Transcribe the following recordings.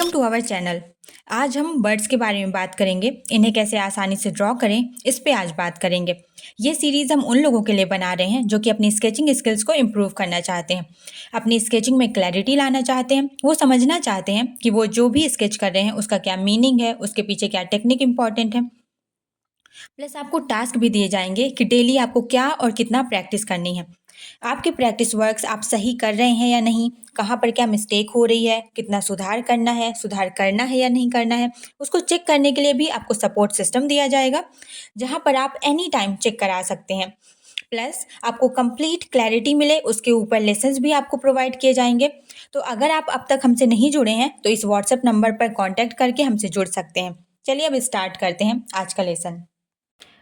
Welcome to our channel. आज हम birds के बारे में बात करेंगे। इन्हें कैसे आसानी से ड्रॉ करें, इस पे आज बात करेंगे। ये सीरीज़ हम उन लोगों के लिए बना रहे हैं जो कि अपनी स्केचिंग स्किल्स को इम्प्रूव करना चाहते हैं, अपनी स्केचिंग में क्लैरिटी लाना चाहते हैं, वो समझना चाहते हैं कि वो जो भी स्केच कर रहे हैं उसका क्या मीनिंग है, उसके पीछे क्या टेक्निक इंपॉर्टेंट है। प्लस आपको टास्क भी दिए जाएंगे कि डेली आपको क्या और कितना प्रैक्टिस करनी है। आपके प्रैक्टिस वर्क्स आप सही कर रहे हैं या नहीं, कहाँ पर क्या मिस्टेक हो रही है, कितना सुधार करना है या नहीं करना है, उसको चेक करने के लिए भी आपको सपोर्ट सिस्टम दिया जाएगा, जहाँ पर आप एनी टाइम चेक करा सकते हैं। प्लस आपको कंप्लीट क्लैरिटी मिले उसके ऊपर लेसन्स भी आपको प्रोवाइड किए जाएंगे। तो अगर आप अब तक हमसे नहीं जुड़े हैं तो इस व्हाट्सएप नंबर पर कॉन्टैक्ट करके हमसे जुड़ सकते हैं। चलिए अब स्टार्ट करते हैं आज का लेसन।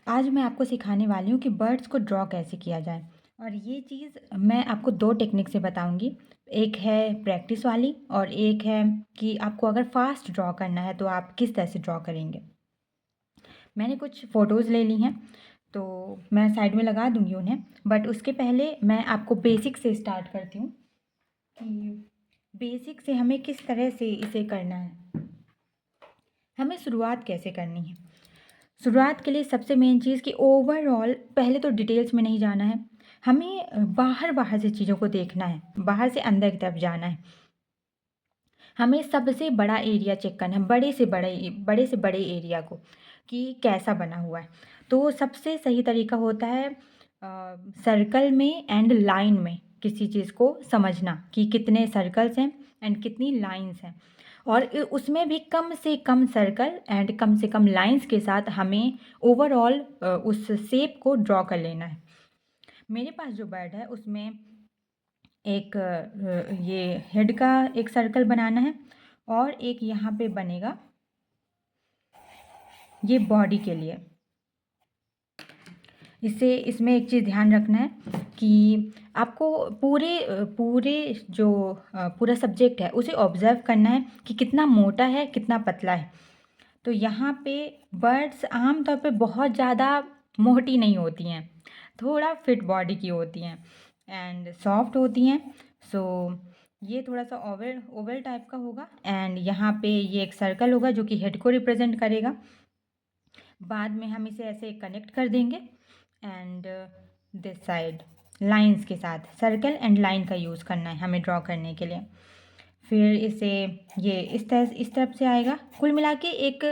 आज मैं आपको सिखाने वाली हूँ कि बर्ड्स को ड्रॉ कैसे किया जाए, और ये चीज़ मैं आपको दो टेक्निक से बताऊँगी। एक है प्रैक्टिस वाली और एक है कि आपको अगर फास्ट ड्रॉ करना है तो आप किस तरह से ड्रॉ करेंगे। मैंने कुछ फ़ोटोज़ ले ली हैं तो मैं साइड में लगा दूँगी उन्हें, बट उसके पहले मैं आपको बेसिक से स्टार्ट करती हूँ कि बेसिक से हमें किस तरह से इसे करना है, हमें शुरुआत कैसे करनी है। शुरुआत के लिए सबसे मेन चीज़ कि ओवरऑल पहले तो डिटेल्स में नहीं जाना है, हमें बाहर बाहर से चीज़ों को देखना है, बाहर से अंदर की तरफ जाना है। हमें सबसे बड़ा एरिया चेक करना है, बड़े से बड़े एरिया को, कि कैसा बना हुआ है। तो सबसे सही तरीका होता है सर्कल में एंड लाइन में किसी चीज़ को समझना कि कितने सर्कल्स हैं एंड कितनी लाइंस हैं, और उसमें भी कम से कम सर्कल एंड कम से कम लाइंस के साथ हमें ओवरऑल उस शेप को ड्रॉ कर लेना है। मेरे पास जो बर्ड है उसमें एक ये हेड का एक सर्कल बनाना है और एक यहाँ पे बनेगा ये बॉडी के लिए। इसमें एक चीज़ ध्यान रखना है कि आपको पूरे जो पूरा सब्जेक्ट है उसे ऑब्ज़र्व करना है कि कितना मोटा है कितना पतला है। तो यहाँ पे बर्ड्स आम तौर पे बहुत ज़्यादा मोटी नहीं होती हैं, थोड़ा फिट बॉडी की होती हैं एंड सॉफ्ट होती हैं। सो ये थोड़ा सा ओवल ओवल टाइप का होगा एंड यहाँ पे ये एक सर्कल होगा जो कि हेड को रिप्रेजेंट करेगा। बाद में हम इसे ऐसे कनेक्ट कर देंगे एंड दिस साइड लाइंस के साथ सर्कल एंड लाइन का यूज़ करना है हमें ड्रॉ करने के लिए। फिर इसे ये इस तरफ से आएगा। कुल मिला के एक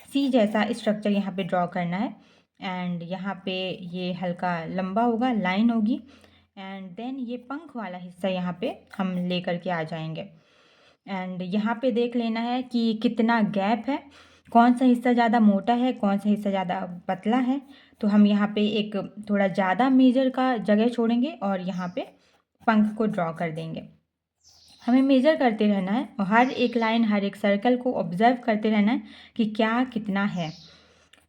सी जैसा स्ट्रक्चर यहाँ पे ड्रॉ करना है एंड यहाँ पे ये हल्का लंबा होगा, लाइन होगी एंड देन ये पंख वाला हिस्सा यहाँ पे हम लेकर के आ जाएंगे एंड यहाँ पे देख लेना है कि कितना गैप है, कौन सा हिस्सा ज़्यादा मोटा है कौन सा हिस्सा ज़्यादा पतला है। तो हम यहाँ पे एक थोड़ा ज़्यादा मेजर का जगह छोड़ेंगे और यहाँ पे पंख को ड्रॉ कर देंगे। हमें मेजर करते रहना है और हर एक लाइन हर एक सर्कल को ऑब्जर्व करते रहना है कि क्या कितना है।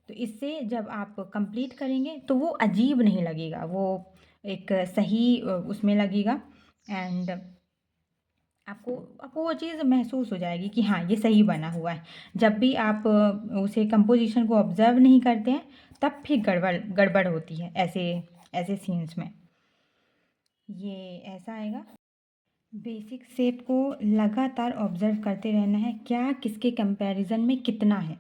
तो इससे जब आप कंप्लीट करेंगे तो वो अजीब नहीं लगेगा, वो एक सही उसमें लगेगा एंड आपको वो चीज़ महसूस हो जाएगी कि हाँ ये सही बना हुआ है। जब भी आप उसे कंपोजिशन को ऑब्जर्व नहीं करते हैं तब फिर गड़बड़ गड़बड़ होती है ऐसे ऐसे सीन्स में। ये ऐसा आएगा। बेसिक शेप को लगातार ऑब्जर्व करते रहना है, क्या किसके कंपैरिजन में कितना है।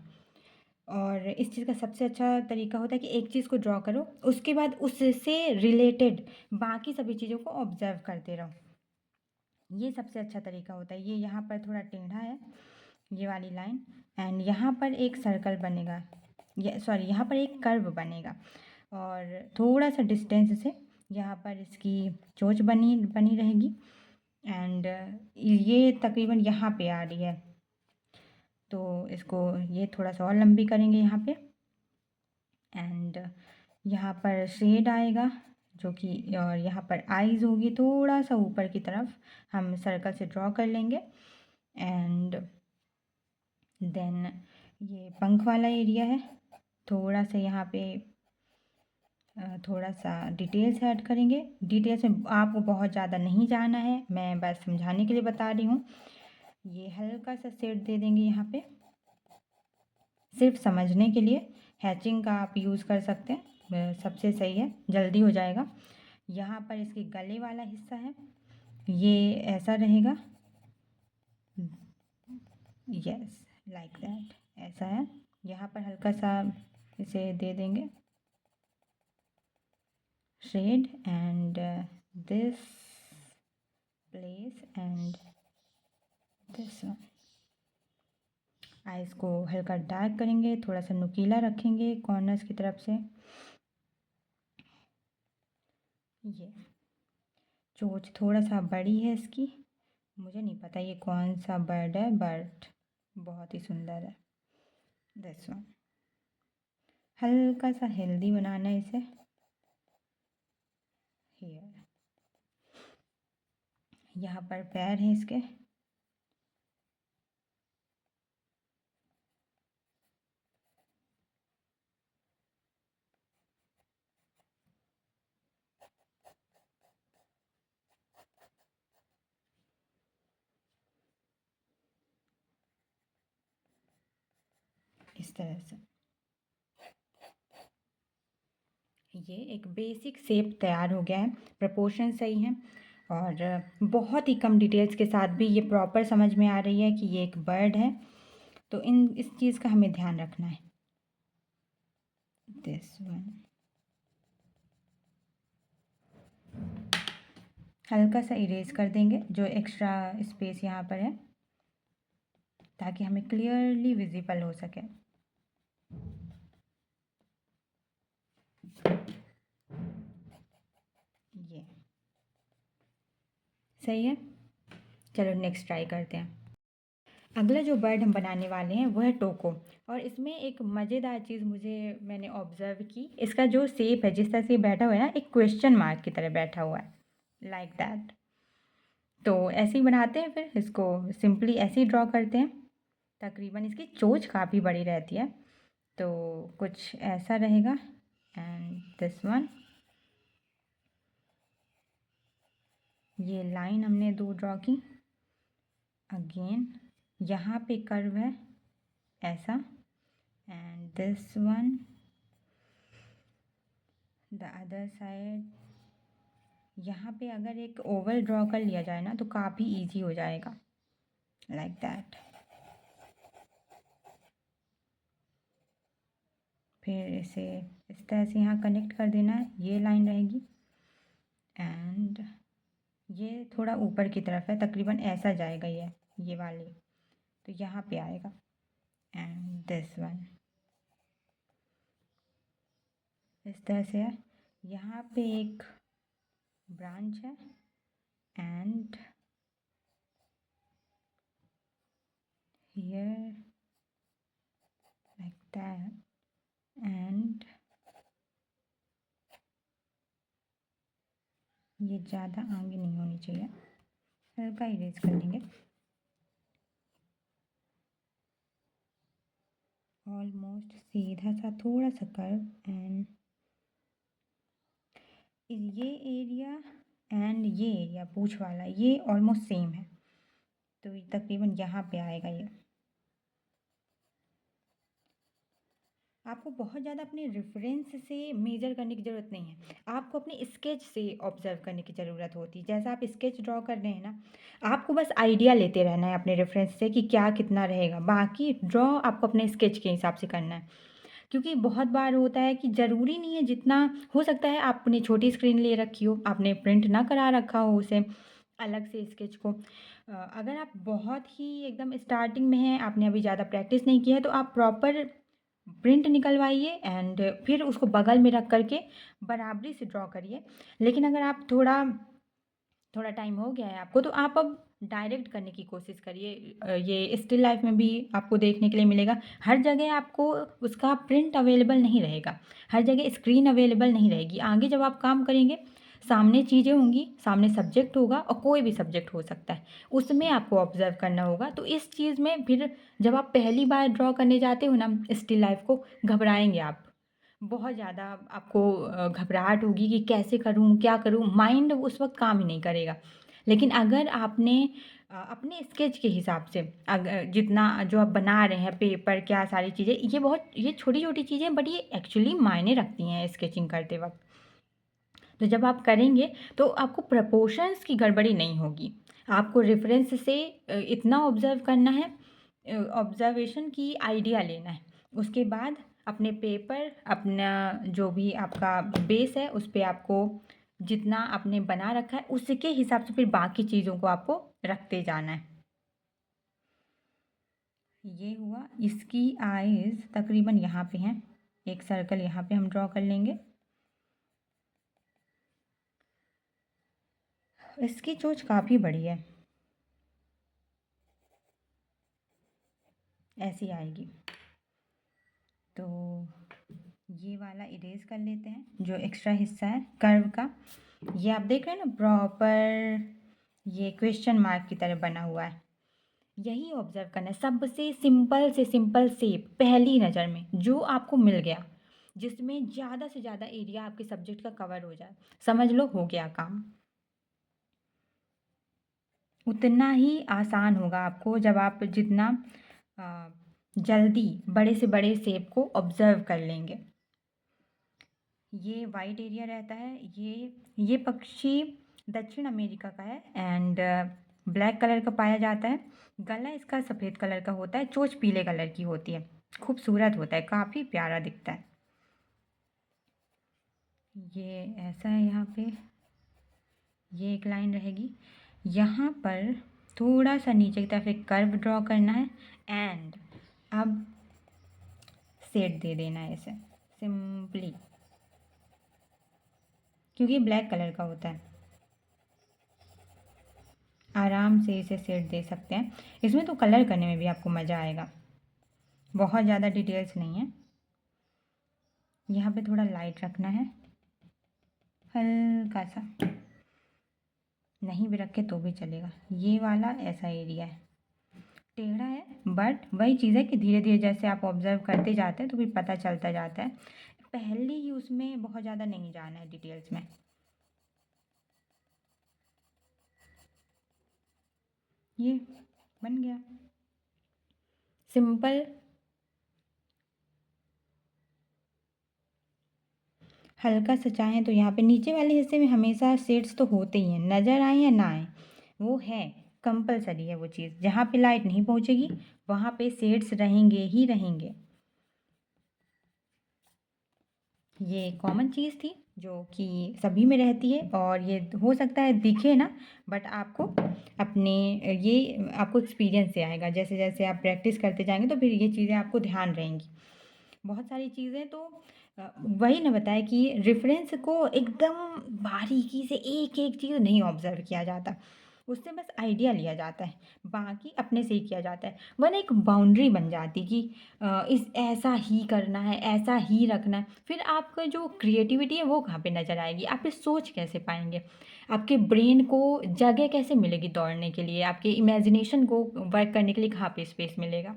और इस चीज़ का सबसे अच्छा तरीका होता है कि एक चीज़ को ड्रॉ करो उसके बाद उससे रिलेटेड बाकी सभी चीज़ों को ऑब्जर्व करते रहो। ये सबसे अच्छा तरीका होता है। ये यहाँ पर थोड़ा टेढ़ा है ये वाली लाइन एंड यहाँ पर एक सर्कल बनेगा, यहाँ पर एक कर्व बनेगा और थोड़ा सा डिस्टेंस से यहाँ पर इसकी चोंच बनी बनी रहेगी एंड ये तकरीबन यहाँ पे आ रही है। तो इसको ये थोड़ा सा और लंबी करेंगे यहाँ पे एंड यहाँ पर शेड आएगा जो कि, और यहाँ पर आईज़ होगी थोड़ा सा ऊपर की तरफ हम सर्कल से ड्रॉ कर लेंगे एंड देन ये पंख वाला एरिया है। थोड़ा सा यहाँ पे थोड़ा सा डिटेल्स ऐड करेंगे। डिटेल्स में आपको बहुत ज़्यादा नहीं जाना है, मैं बस समझाने के लिए बता रही हूँ। ये हल्का सा शेड दे देंगे यहाँ पे सिर्फ समझने के लिए। हैचिंग का आप यूज़ कर सकते हैं, सबसे सही है, जल्दी हो जाएगा। यहाँ पर इसके गले वाला हिस्सा है ये ऐसा रहेगा यस, लाइक दैट, ऐसा है। यहाँ पर हल्का सा इसे दे देंगे shade, and this place and this one. Eyes को हल्का डार्क करेंगे, थोड़ा सा नुकीला रखेंगे कॉर्नर्स की तरफ से। ये चोंच थोड़ा सा बड़ी है इसकी, मुझे नहीं पता ये कौन सा बर्ड है, बट बहुत ही सुंदर है। दिस वन, हल्का सा हेल्दी बनाना है इसे। हियर, यहाँ पर पैर हैं इसके। इस तरह से ये एक बेसिक शेप तैयार हो गया है, प्रपोर्शन सही है, और बहुत ही कम डिटेल्स के साथ भी ये प्रॉपर समझ में आ रही है कि ये एक बर्ड है। तो इस चीज़ का हमें ध्यान रखना है। दिस वन, हल्का सा इरेज कर देंगे जो एक्स्ट्रा स्पेस यहाँ पर है, ताकि हमें क्लियरली विजिबल हो सके। ये सही है। चलो नेक्स्ट ट्राई करते हैं। अगला जो बर्ड हम बनाने वाले हैं वो है टोको, और इसमें एक मज़ेदार चीज़ मैंने ऑब्ज़र्व की, इसका जो शेप है, जिस तरह से बैठा हुआ है ना, एक क्वेश्चन मार्क की तरह बैठा हुआ है, लाइक दैट। तो ऐसे ही बनाते हैं, फिर इसको सिंपली ऐसे ही ड्रॉ करते हैं। तकरीबन इसकी चोंच काफ़ी बड़ी रहती है, तो कुछ ऐसा रहेगा। एंड दिस वन, ये लाइन हमने 2 ड्रॉ की। अगेन यहाँ पे कर्व है ऐसा, and this one the other side. यहाँ पे अगर एक ओवल ड्रॉ कर लिया जाए ना तो काफ़ी इजी हो जाएगा, लाइक दैट। फिर इसे इस तरह से यहाँ कनेक्ट कर देना है, ये लाइन रहेगी, एंड ये थोड़ा ऊपर की तरफ है, तकरीबन ऐसा जाएगा ये वाली, तो यहाँ पे आएगा। एंड दिस वन इस तरह से है। यहाँ पे एक ब्रांच है, and here like that, and ये ज़्यादा आगे नहीं होनी चाहिए, हल्का इरेज कर देंगे। ऑलमोस्ट सीधा सा, थोड़ा सा कर्व, एंड ये एरिया एंड ये एरिया पूंछ वाला ये ऑलमोस्ट सेम है, तो ये तकरीबन यहाँ पे आएगा ये। आपको बहुत ज़्यादा अपने रेफरेंस से मेजर करने की ज़रूरत नहीं है, आपको अपने स्केच से ऑब्जर्व करने की ज़रूरत होती है। जैसा आप स्केच ड्रॉ कर रहे हैं ना, आपको बस आइडिया लेते रहना है अपने रेफरेंस से कि क्या कितना रहेगा, बाकी ड्रॉ आपको अपने स्केच के हिसाब से करना है। क्योंकि बहुत बार होता है कि ज़रूरी नहीं है, जितना हो सकता है आपने छोटी स्क्रीन ले रखी हो, आपने प्रिंट ना करा रखा हो उसे अलग से स्केच को। अगर आप बहुत ही एकदम स्टार्टिंग में हैं, आपने अभी ज़्यादा प्रैक्टिस नहीं की है, तो आप प्रॉपर प्रिंट निकलवाइए एंड फिर उसको बगल में रख करके बराबरी से ड्रॉ करिए। लेकिन अगर आप थोड़ा थोड़ा टाइम हो गया है आपको, तो आप अब डायरेक्ट करने की कोशिश करिए। ये स्टिल लाइफ में भी आपको देखने के लिए मिलेगा, हर जगह आपको उसका प्रिंट अवेलेबल नहीं रहेगा, हर जगह स्क्रीन अवेलेबल नहीं रहेगी। आगे जब आप काम करेंगे, सामने चीज़ें होंगी, सामने सब्जेक्ट होगा, और कोई भी सब्जेक्ट हो सकता है, उसमें आपको ऑब्जर्व करना होगा। तो इस चीज़ में फिर जब आप पहली बार ड्रॉ करने जाते हो ना स्टिल लाइफ को, घबराएंगे आप, बहुत ज़्यादा आपको घबराहट होगी कि कैसे करूँ, क्या करूँ, माइंड उस वक़्त काम ही नहीं करेगा। लेकिन अगर आपने अपने स्केच के हिसाब से जितना जो आप बना रहे हैं, पेपर क्या सारी चीज़ें, ये छोटी-छोटी चीज़ें, बट ये एक्चुअली मायने रखती हैं स्केचिंग करते वक़्त। तो जब आप करेंगे तो आपको प्रपोर्शंस की गड़बड़ी नहीं होगी। आपको रेफ़रेंस से इतना ऑब्ज़र्व करना है, ऑब्जर्वेशन की आइडिया लेना है। उसके बाद अपने पेपर, अपना जो भी आपका बेस है उस पे आपको जितना आपने बना रखा है उसके हिसाब से फिर बाकी चीज़ों को आपको रखते जाना है। ये हुआ। इसकी आईज तकरीबन यहाँ पे हैं। एक सर्कल यहाँ पे हम ड्रॉ कर लेंगे। इसकी चोंच काफ़ी बड़ी है, ऐसी आएगी। तो ये वाला इरेज कर लेते हैं, जो एक्स्ट्रा हिस्सा है कर्व का। ये आप देख रहे हैं ना, प्रॉपर ये क्वेश्चन मार्क की तरह बना हुआ है। यही ऑब्जर्व करना है, सबसे सिंपल से सिंपल शेप पहली नज़र में जो आपको मिल गया, जिसमें ज़्यादा से ज़्यादा एरिया आपके सब्जेक्ट का कवर हो जाए, समझ लो हो गया काम। उतना ही आसान होगा आपको जब आप जितना जल्दी बड़े से बड़े शेप को ऑब्जर्व कर लेंगे। ये वाइट एरिया रहता है। ये पक्षी दक्षिण अमेरिका का है एंड ब्लैक कलर का पाया जाता है। गला इसका सफ़ेद कलर का होता है, चोंच पीले कलर की होती है। खूबसूरत होता है, काफ़ी प्यारा दिखता है। ये ऐसा है। यहाँ पे ये एक लाइन रहेगी। यहाँ पर थोड़ा सा नीचे की तरफ एक कर्व ड्रॉ करना है एंड अब शेड दे देना है इसे सिंपली, क्योंकि ब्लैक कलर का होता है। आराम से इसे शेड दे सकते हैं। इसमें तो कलर करने में भी आपको मज़ा आएगा। बहुत ज़्यादा डिटेल्स नहीं है। यहाँ पे थोड़ा लाइट रखना है, हल्का सा, नहीं भी रखे तो भी चलेगा। ये वाला ऐसा एरिया है, टेढ़ा है, बट वही चीज़ है कि धीरे धीरे जैसे आप ऑब्जर्व करते जाते हैं तो फिर पता चलता जाता है। पहले ही उसमें बहुत ज़्यादा नहीं जाना है डिटेल्स में। ये बन गया सिंपल। हल्का सा चाहें तो यहाँ पे नीचे वाले हिस्से में हमेशा शेड्स तो होते ही हैं, नज़र आए या ना आए, वो है, कंपलसरी है वो चीज़। जहाँ पे लाइट नहीं पहुँचेगी वहाँ पे शेड्स रहेंगे ही रहेंगे। ये कॉमन चीज़ थी जो कि सभी में रहती है और ये हो सकता है दिखे ना, बट आपको अपने ये आपको एक्सपीरियंस से आएगा। जैसे जैसे आप प्रैक्टिस करते जाएंगे तो फिर ये चीज़ें आपको ध्यान रहेंगी। बहुत सारी चीज़ें तो वही ना बताया कि रेफरेंस को एकदम बारीकी से एक एक चीज़ नहीं ऑब्जर्व किया जाता, उससे बस आइडिया लिया जाता है, बाकी अपने से ही किया जाता है। वरना एक बाउंड्री बन जाती कि इस ऐसा ही करना है, ऐसा ही रखना है। फिर आपका जो क्रिएटिविटी है वो कहाँ पे नज़र आएगी, आप ये सोच कैसे पाएंगे, आपके ब्रेन को जगह कैसे मिलेगी दौड़ने के लिए, आपके इमेजिनेशन को वर्क करने के लिए कहाँ पे स्पेस मिलेगा।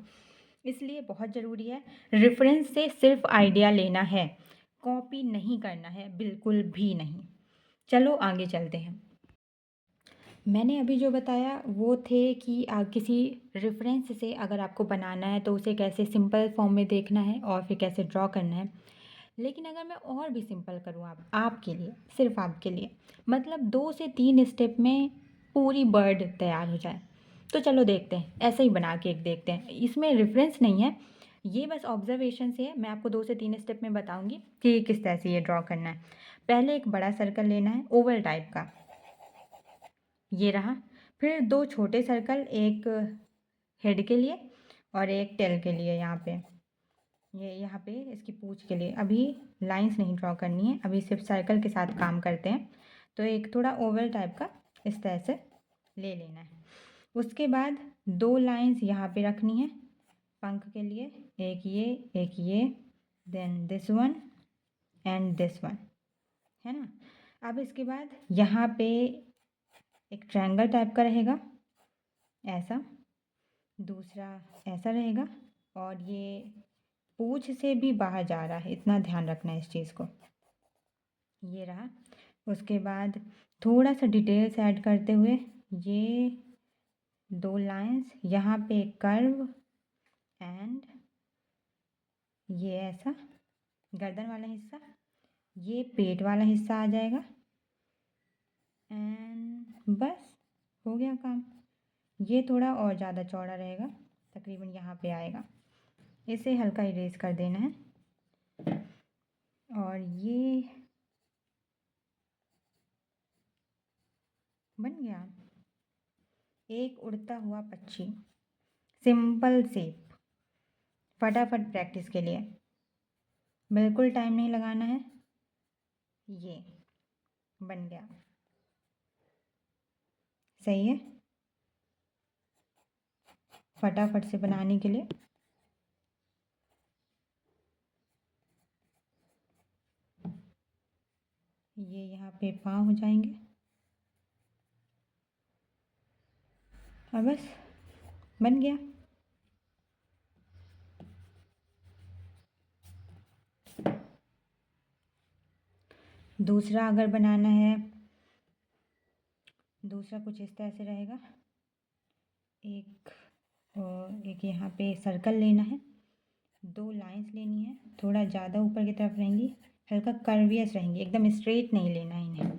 इसलिए बहुत ज़रूरी है, रेफरेंस से सिर्फ आइडिया लेना है, कॉपी नहीं करना है, बिल्कुल भी नहीं। चलो आगे चलते हैं। मैंने अभी जो बताया वो थे कि किसी रेफरेंस से अगर आपको बनाना है तो उसे कैसे सिंपल फॉर्म में देखना है और फिर कैसे ड्रॉ करना है। लेकिन अगर मैं और भी सिंपल करूँ आपके लिए, सिर्फ आपके लिए, मतलब 2 से 3 स्टेप में पूरी बर्ड तैयार हो जाए, तो चलो देखते हैं, ऐसे ही बना के एक देखते हैं। इसमें रेफरेंस नहीं है, ये बस ऑब्जर्वेशन से है। मैं आपको 2 से 3 स्टेप में बताऊंगी कि किस तरह से ये ड्रॉ करना है। पहले एक बड़ा सर्कल लेना है ओवल टाइप का, ये रहा। फिर 2 छोटे सर्कल, एक हेड के लिए और एक टेल के लिए। यहाँ पे ये यहाँ पे इसकी पूँछ के लिए अभी लाइंस नहीं ड्रॉ करनी है, अभी सिर्फ सर्कल के साथ काम करते हैं। तो एक थोड़ा ओवल टाइप का इस तरह से ले लेना है। उसके बाद 2 लाइंस यहाँ पे रखनी है पंख के लिए, एक ये, then this one and this one, है ना। अब इसके बाद यहाँ पे एक ट्रायंगल टाइप का रहेगा ऐसा, दूसरा ऐसा रहेगा, और ये पूँछ से भी बाहर जा रहा है, इतना ध्यान रखना है इस चीज़ को। ये रहा। उसके बाद थोड़ा सा डिटेल्स ऐड करते हुए ये 2 लाइंस, यहाँ पे कर्व एंड ये ऐसा गर्दन वाला हिस्सा, ये पेट वाला हिस्सा आ जाएगा एंड बस हो गया काम। ये थोड़ा और ज़्यादा चौड़ा रहेगा, तकरीबन यहाँ पे आएगा। इसे हल्का इरेज कर देना है। और ये बन गया एक उड़ता हुआ पक्षी। सिंपल शेप, फटाफट प्रैक्टिस के लिए, बिल्कुल टाइम नहीं लगाना है। ये बन गया, सही है। फटाफट से बनाने के लिए ये यहाँ पे पाँव हो जाएंगे और बस बन गया। दूसरा अगर बनाना है, दूसरा कुछ इस तरह से रहेगा। एक यहाँ पे सर्कल लेना है, 2 लाइंस लेनी है, थोड़ा ज़्यादा ऊपर की तरफ रहेंगी, हल्का कर्वियस रहेंगी, एकदम स्ट्रेट नहीं लेना है इन्हें,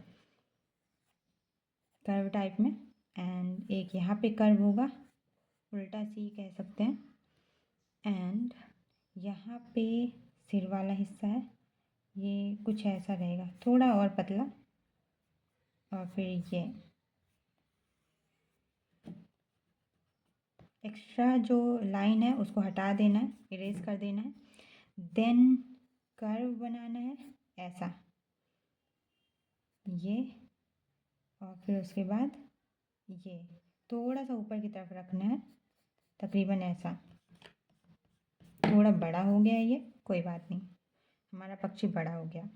कर्व टाइप में। एंड एक यहाँ पे कर्व होगा, उल्टा सी कह सकते हैं। एंड यहाँ पे सिर वाला हिस्सा है, ये कुछ ऐसा रहेगा, थोड़ा और पतला। और फिर ये एक्स्ट्रा जो लाइन है उसको हटा देना है, इरेज कर देना है। देन कर्व बनाना है ऐसा, ये। और फिर उसके बाद ये थोड़ा सा ऊपर की तरफ रखना है, तकरीबन ऐसा। थोड़ा बड़ा हो गया है ये, कोई बात नहीं, हमारा पक्षी बड़ा हो गया।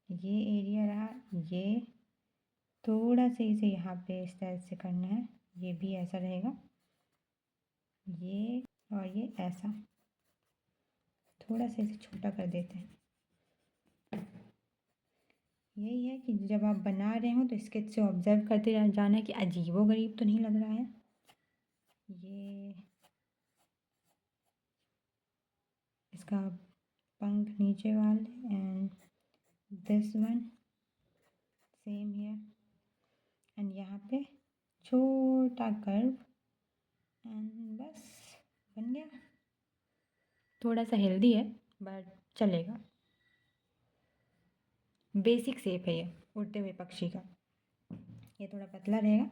ये एरिया रहा, ये थोड़ा सा इसे यहाँ पे इस तरह से करना है, ये भी ऐसा रहेगा, ये और ये ऐसा। थोड़ा सा इसे छोटा कर देते हैं। यही है कि जब आप बना रहे हो तो स्केच से ऑब्जर्व करते जाना कि अजीबोगरीब तो नहीं लग रहा है। ये इसका पंख नीचे वाले, and this one same here. And यहाँ पे छोटा कर्व, एंड बस बन गया। थोड़ा सा हेल्दी है बट चलेगा, बेसिक शेप है ये उड़ते हुए पक्षी का। ये थोड़ा पतला रहेगा,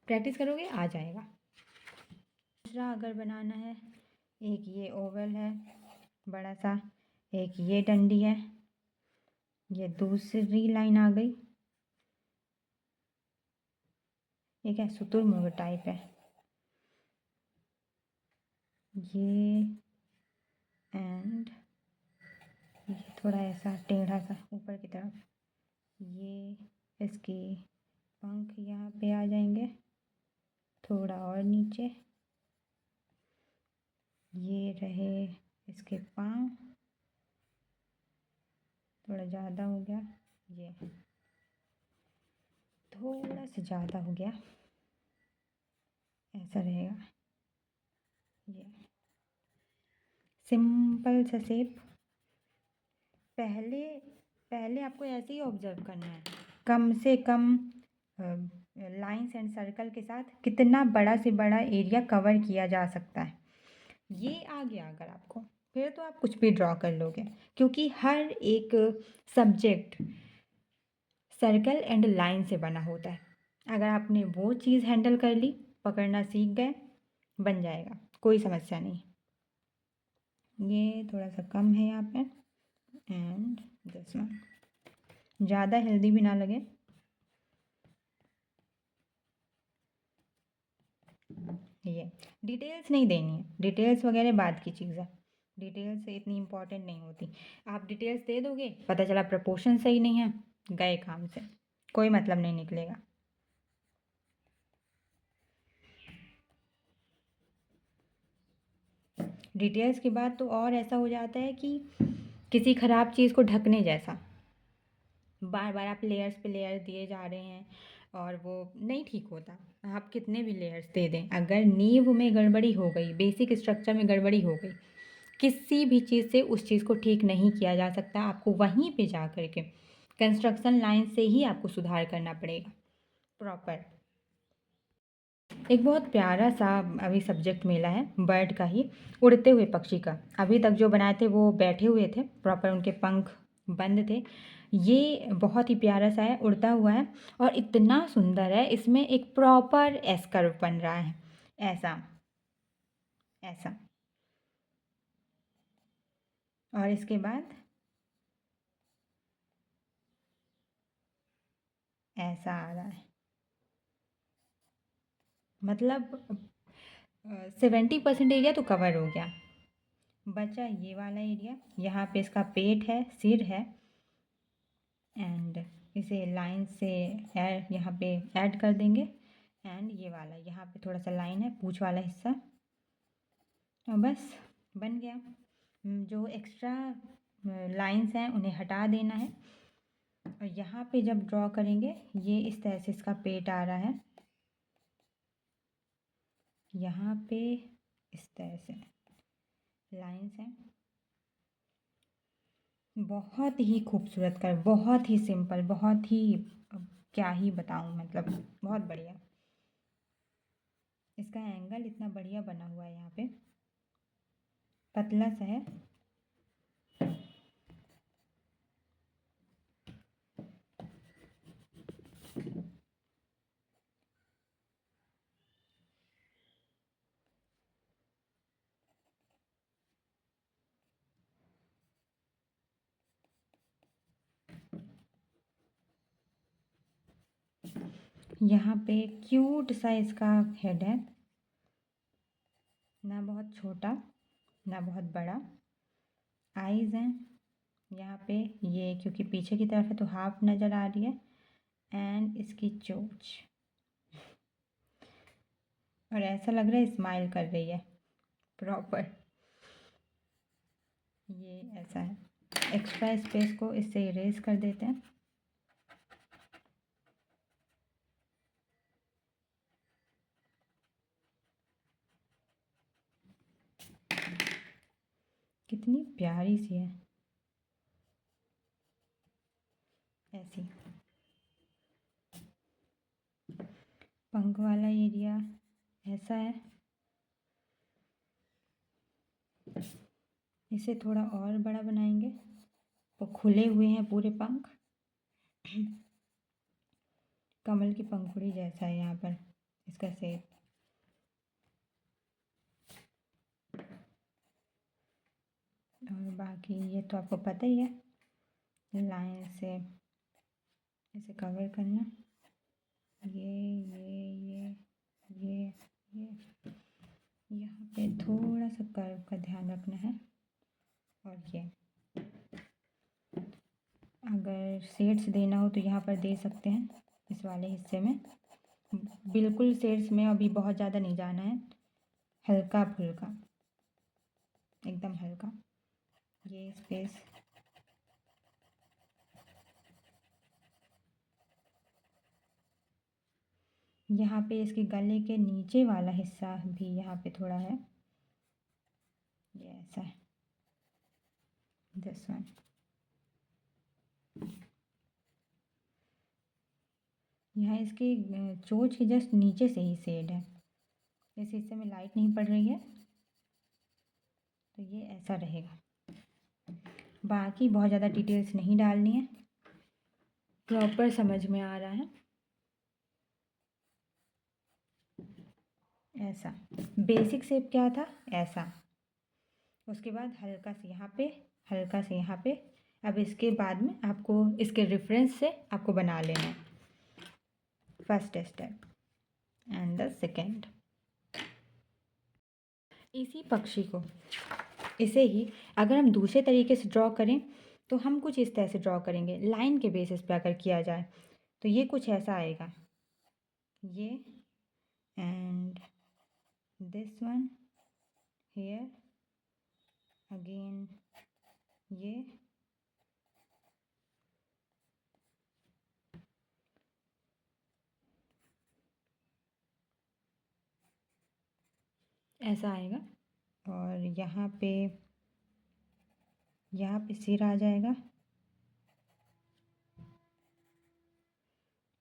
प्रैक्टिस करोगे आ जाएगा। दूसरा अगर बनाना है, एक ये ओवल है बड़ा सा, एक ये डंडी है, ये दूसरी लाइन आ गई, ये क्या शुतुरमुर्ग टाइप है, ये। एंड ये थोड़ा ऐसा टेढ़ा सा ऊपर की तरफ, ये इसके पंख यहाँ पे आ जाएंगे, थोड़ा और नीचे, ये रहे इसके पाँव, थोड़ा ज़्यादा हो गया, ये थोड़ा सा ज़्यादा हो गया, ऐसा रहेगा। ये सिंपल सा शेप। पहले पहले आपको ऐसे ही ऑब्जर्व करना है, कम से कम लाइंस एंड सर्कल के साथ कितना बड़ा से बड़ा एरिया कवर किया जा सकता है। ये आ गया अगर आपको, फिर तो आप कुछ भी ड्रॉ कर लोगे, क्योंकि हर एक सब्जेक्ट सर्कल एंड लाइन से बना होता है। अगर आपने वो चीज़ हैंडल कर ली, पकड़ना सीख गए, बन जाएगा, कोई समस्या नहीं। ये थोड़ा सा कम है यहाँ पे, एंड दिस वन ज़्यादा हेल्दी भी ना लगे। ये डिटेल्स नहीं देनी है, डिटेल्स वगैरह बाद की चीज़ है, डिटेल्स इतनी इम्पोर्टेंट नहीं होती। आप डिटेल्स दे दोगे, पता चला प्रपोर्शन सही नहीं है, गए काम से, कोई मतलब नहीं निकलेगा। डिटेल्स के बाद तो और ऐसा हो जाता है कि किसी ख़राब चीज़ को ढकने जैसा, बार बार आप लेयर्स पे लेयर दिए जा रहे हैं और वो नहीं ठीक होता। आप कितने भी लेयर्स दे दें, अगर नींव में गड़बड़ी हो गई, बेसिक स्ट्रक्चर में गड़बड़ी हो गई, किसी भी चीज़ से उस चीज़ को ठीक नहीं किया जा सकता। आपको वहीं पे जा कर के कंस्ट्रक्शन लाइन से ही आपको सुधार करना पड़ेगा प्रॉपर। एक बहुत प्यारा सा अभी सब्जेक्ट मिला है बर्ड का ही, उड़ते हुए पक्षी का। अभी तक जो बनाए थे वो बैठे हुए थे, प्रॉपर उनके पंख बंद थे। ये बहुत ही प्यारा सा है, उड़ता हुआ है और इतना सुंदर है। इसमें एक प्रॉपर एस कर्व बन रहा है, ऐसा ऐसा। और इसके बाद ऐसा आ रहा है। मतलब 70% एरिया तो कवर हो गया। बचा ये वाला एरिया, यहाँ पे इसका पेट है, सिर है, एंड इसे लाइन से यहाँ पे ऐड कर देंगे। एंड ये वाला यहाँ पे थोड़ा सा लाइन है, पूँछ वाला हिस्सा, और बस बन गया। जो एक्स्ट्रा लाइंस हैं उन्हें हटा देना है। और यहाँ पे जब ड्रॉ करेंगे, ये इस तरह से इसका पेट आ रहा है, यहाँ पे इस तरह से लाइंस हैं। बहुत ही खूबसूरत कर, बहुत ही सिंपल, बहुत ही अब क्या ही बताऊँ, मतलब बहुत बढ़िया। इसका एंगल इतना बढ़िया बना हुआ है, यहाँ पे पतला सा है। यहाँ पे क्यूट सा इसका हेड है, ना बहुत छोटा ना बहुत बड़ा। आईज हैं यहाँ पे, ये क्योंकि पीछे की तरफ है तो हाफ नज़र आ रही है। एंड इसकी चोंच, और ऐसा लग रहा है स्माइल कर रही है प्रॉपर। ये ऐसा है। एक्स्ट्रा स्पेस को इससे इरेज कर देते हैं। कितनी प्यारी सी है, ऐसी। पंख वाला एरिया ऐसा है। इसे थोड़ा और बड़ा बनाएंगे। वो खुले हुए हैं पूरे पंख, कमल की पंखुड़ी जैसा है यहाँ पर इसका शेप। और बाकी ये तो आपको पता ही है, लाइन से इसे कवर करना। ये यहाँ पे थोड़ा सा कर्व का ध्यान रखना है। और ये अगर शेड्स देना हो तो यहाँ पर दे सकते हैं, इस वाले हिस्से में। बिल्कुल शेड्स में अभी बहुत ज़्यादा नहीं जाना है, हल्का फुल्का, एकदम हल्का। ये स्पेस यहाँ पे इसके गले के नीचे वाला हिस्सा भी यहाँ पे थोड़ा है, ये ऐसा है, दिस वन। यहाँ इसकी चोंच के जस्ट नीचे से ही शेड है, इस हिस्से में लाइट नहीं पड़ रही है तो ये ऐसा रहेगा। बाकी बहुत ज़्यादा डिटेल्स नहीं डालनी है, प्रॉपर समझ में आ रहा है। ऐसा बेसिक शेप क्या था, ऐसा। उसके बाद हल्का से यहाँ पे, हल्का से यहाँ पे। अब इसके बाद में आपको इसके रेफरेंस से आपको बना लेना है, first step and the second. इसी पक्षी को, इसे ही अगर हम दूसरे तरीके से ड्रॉ करें तो हम कुछ इस तरह से ड्रॉ करेंगे, लाइन के बेसिस पे अगर किया जाए तो ये कुछ ऐसा आएगा, ये and this one here again, ये ऐसा आएगा। और यहाँ पे सिर आ जाएगा,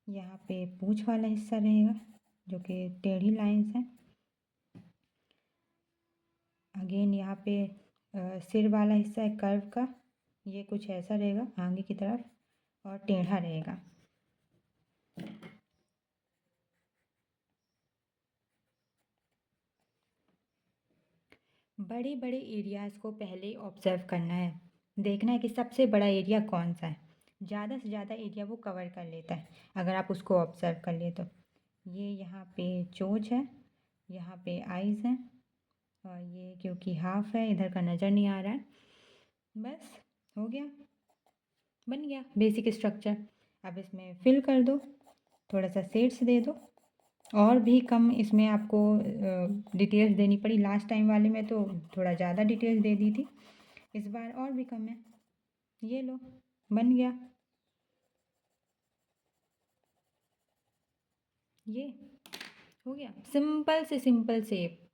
यहाँ पे पूँछ वाला हिस्सा रहेगा, जो कि टेढ़ी लाइंस हैं। अगेन यहाँ पे सिर वाला हिस्सा है कर्व का, ये कुछ ऐसा रहेगा आगे की तरफ और टेढ़ा रहेगा। बड़े बड़े एरियाज़ को पहले ऑब्जर्व करना है, देखना है कि सबसे बड़ा एरिया कौन सा है, ज़्यादा से ज़्यादा एरिया वो कवर कर लेता है अगर आप उसको ऑब्जर्व कर ले तो। ये यहाँ पे चोंच है, यहाँ पे आइज़ हैं और ये क्योंकि हाफ है इधर का नज़र नहीं आ रहा है। बस हो गया, बन गया बेसिक स्ट्रक्चर। अब इसमें फिल कर दो, थोड़ा सा शेड्स दे दो। और भी कम इसमें आपको डिटेल्स देनी पड़ी, लास्ट टाइम वाले में तो थोड़ा ज़्यादा डिटेल्स दे दी थी, इस बार और भी कम है। ये लो, बन गया। ये हो गया सिंपल से सिंपल शेप।